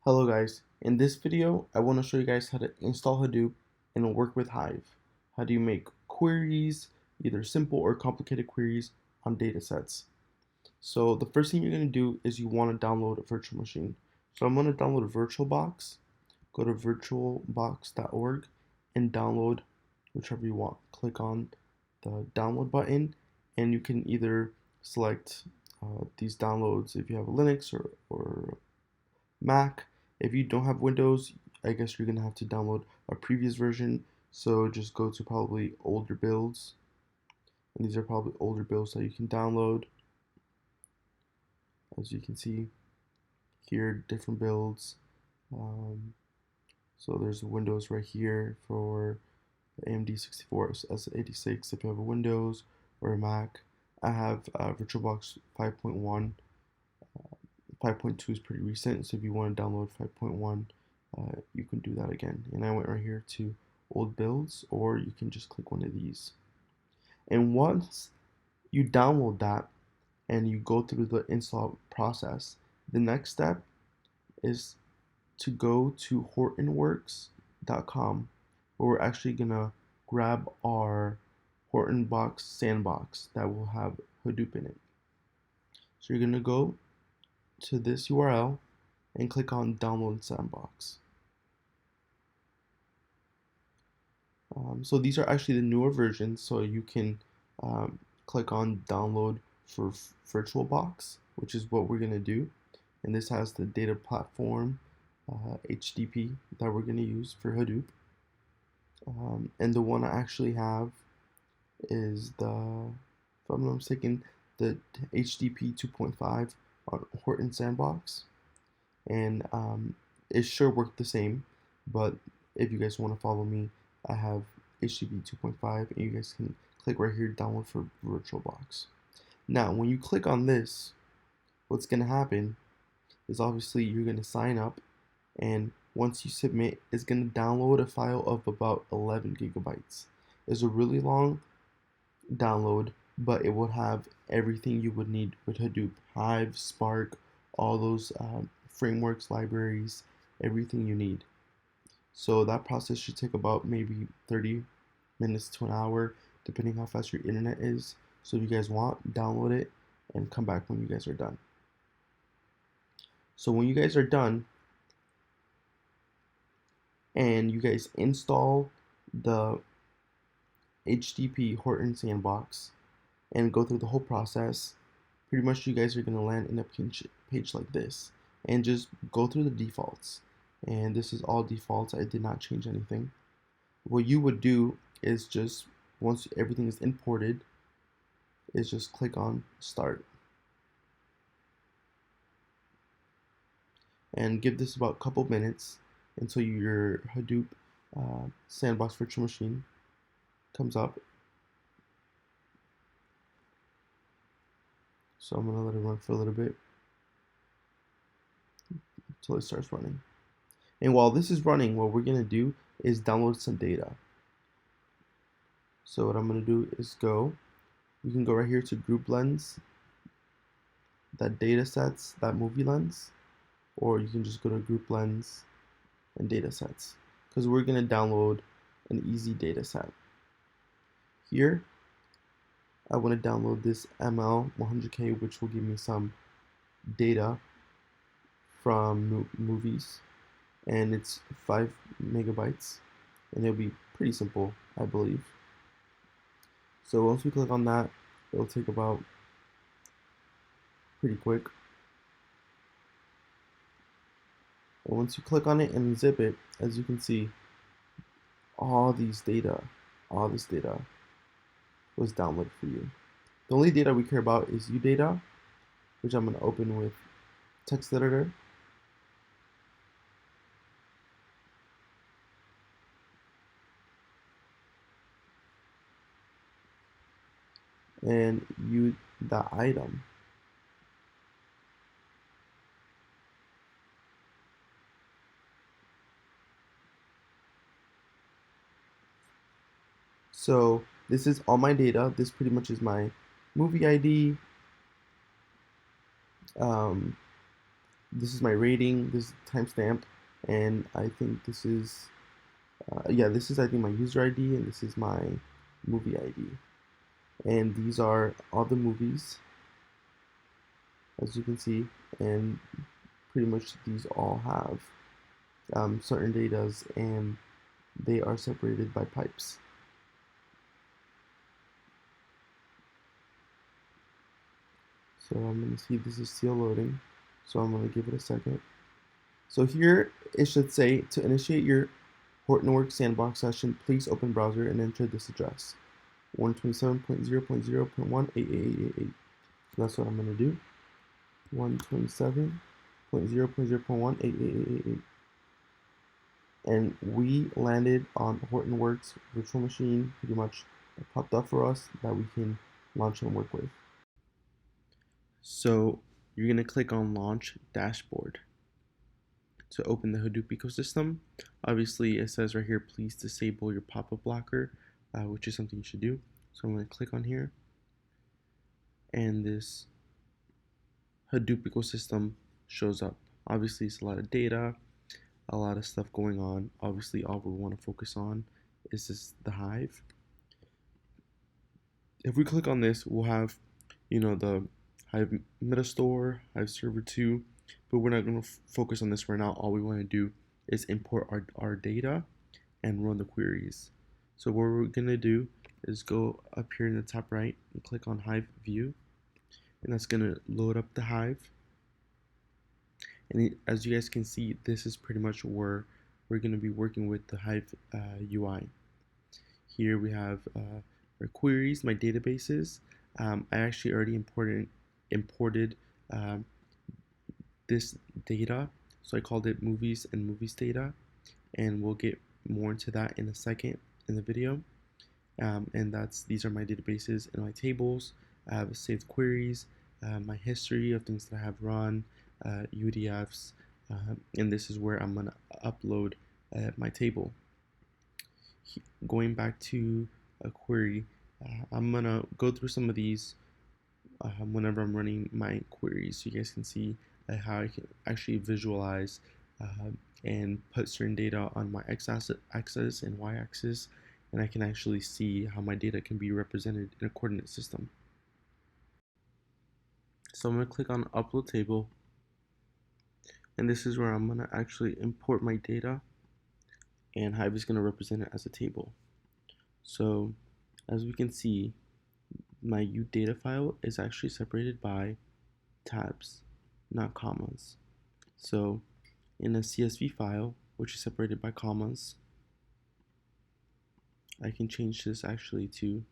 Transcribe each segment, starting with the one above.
Hello guys, in this video I want to show you guys how to install Hadoop and work with Hive. How do you make queries, either simple or complicated queries on datasets. So the first thing you're going to do is you want to download a virtual machine. So I'm going to download a VirtualBox, go to virtualbox.org and download whichever you want. Click on the download button and you can either select these downloads if you have a Linux or Mac. If you don't have Windows, I guess you're gonna have to download a previous version. So just go to probably older builds, and these are probably older builds that you can download. As you can see here, different builds. Um, so there's Windows right here for the AMD 64 S86 if you have a Windows or a Mac. I have VirtualBox 5.1. 5.2 is pretty recent, so if you want to download 5.1, you can do that again. And I went right here to old builds, or you can just click one of these. And once you download that and you go through the install process, the next step is to go to Hortonworks.com, where we're actually gonna grab our Hortonbox Sandbox that will have Hadoop in it. So you're gonna go to this URL and click on download Sandbox. So these are actually the newer versions, so you can click on download for Virtualbox, which is what we're going to do. And this has the data platform HDP that we're going to use for Hadoop. And the one I actually have is the, if I'm not mistaken, the HDP 2.5 on Horton Sandbox. And it sure worked the same, but if you guys want to follow me, I have HTTP 2.5 and you guys can click right here, download for VirtualBox. Now when you click on this, what's going to happen is obviously you're going to sign up, and once you submit, it's going to download a file of about 11 gigabytes. It's a really long download, but it will have everything you would need with Hadoop: Hive, Spark, all those frameworks, libraries, everything you need. So that process should take about maybe 30 minutes to an hour, depending how fast your internet is. So if you guys want, download it and come back when you guys are done. So when you guys are done and you guys install the HDP Horton Sandbox and go through the whole process, pretty much you guys are going to land in a page like this and just go through the defaults. And this is all defaults. I did not change anything. What you would do is just, once everything is imported, is just click on start and give this about a couple minutes until your Hadoop Sandbox virtual machine comes up. So I'm gonna let it run for a little bit until it starts running. And while this is running, what we're gonna do is download some data. So what I'm gonna do is you can go right here to group lens, that data sets, that movie lens, or you can just go to group lens and data sets, because we're gonna download an easy data set. Here, I want to download this ML 100K, which will give me some data from movies, and it's 5 megabytes, and it'll be pretty simple, I believe. So once we click on that, it'll take about pretty quick. And once you click on it and zip it, as you can see, all this data was downloaded for you. The only data we care about is UData, which I'm going to open with text editor. And the item. So this is all my data. This pretty much is my movie ID, this is my rating, this is timestamp, and I think this is yeah, this is I think my user ID, and this is my movie ID. And these are all the movies, as you can see, and pretty much these all have certain datas, and they are separated by pipes. So I'm going to see this is still loading, so I'm going to give it a second. So here it should say, to initiate your Hortonworks Sandbox session, please open browser and enter this address, 127.0.0.18888. So that's what I'm going to do, 127.0.0.18888. And we landed on Hortonworks virtual machine, pretty much popped up for us that we can launch and work with. So you're going to click on Launch Dashboard to open the Hadoop ecosystem. Obviously, it says right here, please disable your pop-up blocker, which is something you should do. So I'm going to click on here, and this Hadoop ecosystem shows up. Obviously, it's a lot of data, a lot of stuff going on. Obviously, all we want to focus on is the Hive. If we click on this, we'll have, the Hive Metastore, Hive Server 2, but we're not going to focus on this right now. All we want to do is import our data and run the queries. So what we're going to do is go up here in the top right and click on Hive View, and that's going to load up the Hive. And as you guys can see, this is pretty much where we're going to be working with the Hive UI. Here we have our queries, my databases. I actually already imported this data, so I called it movies and movies data, and we'll get more into that in a second in the video. And these are my databases and my tables. I have saved queries, my history of things that I have run, UDFs, and this is where I'm gonna upload my table. Going back to a query, I'm gonna go through some of these whenever I'm running my queries, so you guys can see how I can actually visualize and put certain data on my x-axis and y-axis, and I can actually see how my data can be represented in a coordinate system. So I'm going to click on Upload Table, and this is where I'm going to actually import my data, and Hive is going to represent it as a table. So as we can see, my udata file is actually separated by tabs, not commas. So in a CSV file, which is separated by commas, I can change this actually to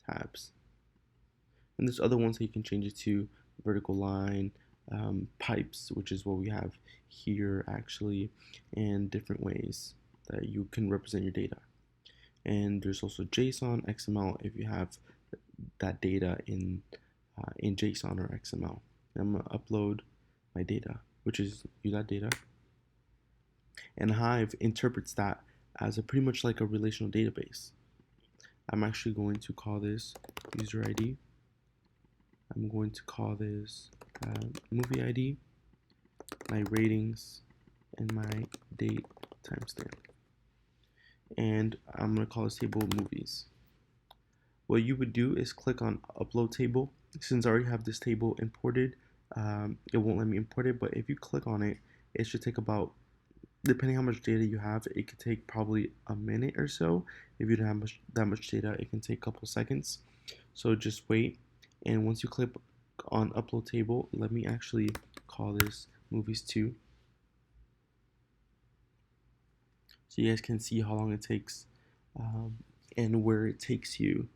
tabs. And there's other ones that you can change it to vertical line, pipes, which is what we have here actually, and different ways that you can represent your data. And there's also JSON, XML if you have that data in JSON or XML. I'm gonna upload my data, which is that data, and Hive interprets that as pretty much like a relational database. I'm actually going to call this user ID. I'm going to call this movie ID, my ratings, and my date timestamp. And I'm going to call this table movies. What you would do is click on Upload Table. Since I already have this table imported, it won't let me import it, but if you click on it, it should take about, depending how much data you have, it could take probably a minute or so. If you don't have that much data, it can take a couple seconds. So just wait, and once you click on Upload Table, let me actually call this Movies 2. So you guys can see how long it takes and where it takes you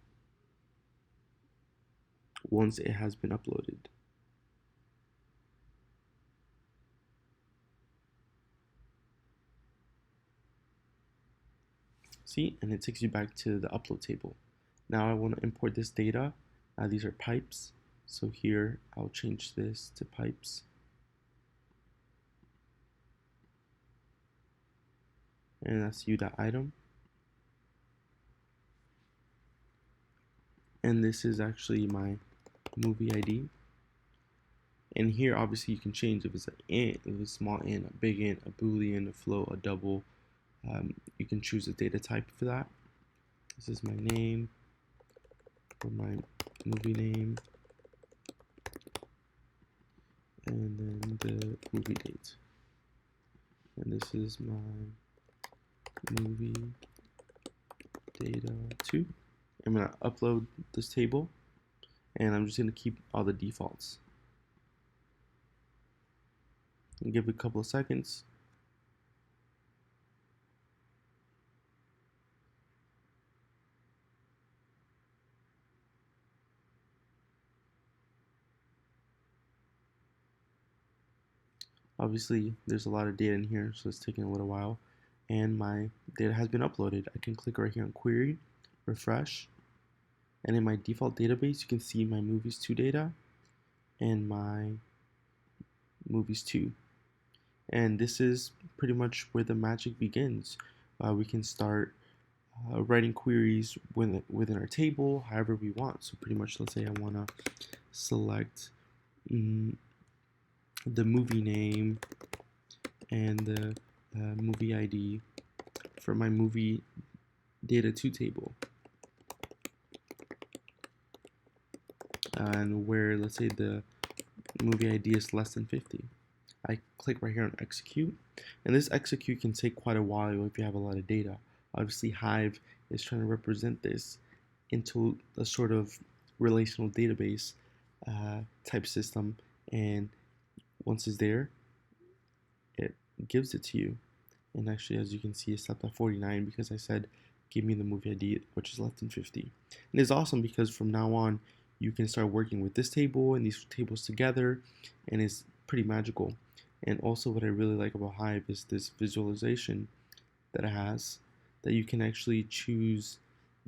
once it has been uploaded. See, and it takes you back to the upload table. Now I want to import this data. These are pipes. So here I'll change this to pipes. And that's u.item. And this is actually my movie ID. And here, obviously, you can change if it's an int, if it's a small int, a big int, a boolean, a float, a double. You can choose a data type for that. This is my name, or my movie name, and then the movie date. And this is my movie data 2. I'm going to upload this table, and I'm just going to keep all the defaults. And give it a couple of seconds. Obviously, there's a lot of data in here, so it's taking a little while. And my data has been uploaded. I can click right here on Query, refresh, and in my default database, you can see my Movies 2 data and my Movies 2. And this is pretty much where the magic begins. We can start writing queries within our table however we want. So pretty much, let's say I want to select the movie name and the movie ID for my movie data 2 table, and where, let's say, the movie ID is less than 50. I click right here on execute, and this execute can take quite a while if you have a lot of data. Obviously, Hive is trying to represent this into a sort of relational database type system, and once it's there, it gives it to you. And actually, as you can see, it's stopped at 49 because I said give me the movie ID, which is less than 50. And it's awesome because from now on, you can start working with this table and these tables together, and it's pretty magical. And also, what I really like about Hive is this visualization that it has, that you can actually choose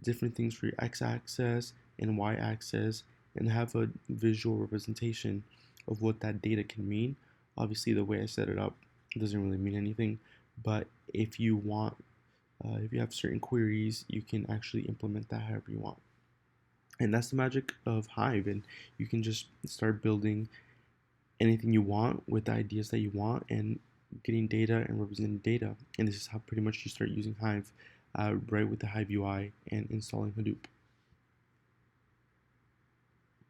different things for your x-axis and y-axis and have a visual representation of what that data can mean. Obviously, the way I set it up doesn't really mean anything, but if you want, if you have certain queries, you can actually implement that however you want. And that's the magic of Hive, and you can just start building anything you want with the ideas that you want and getting data and representing data. And this is how pretty much you start using Hive right with the Hive UI and installing Hadoop.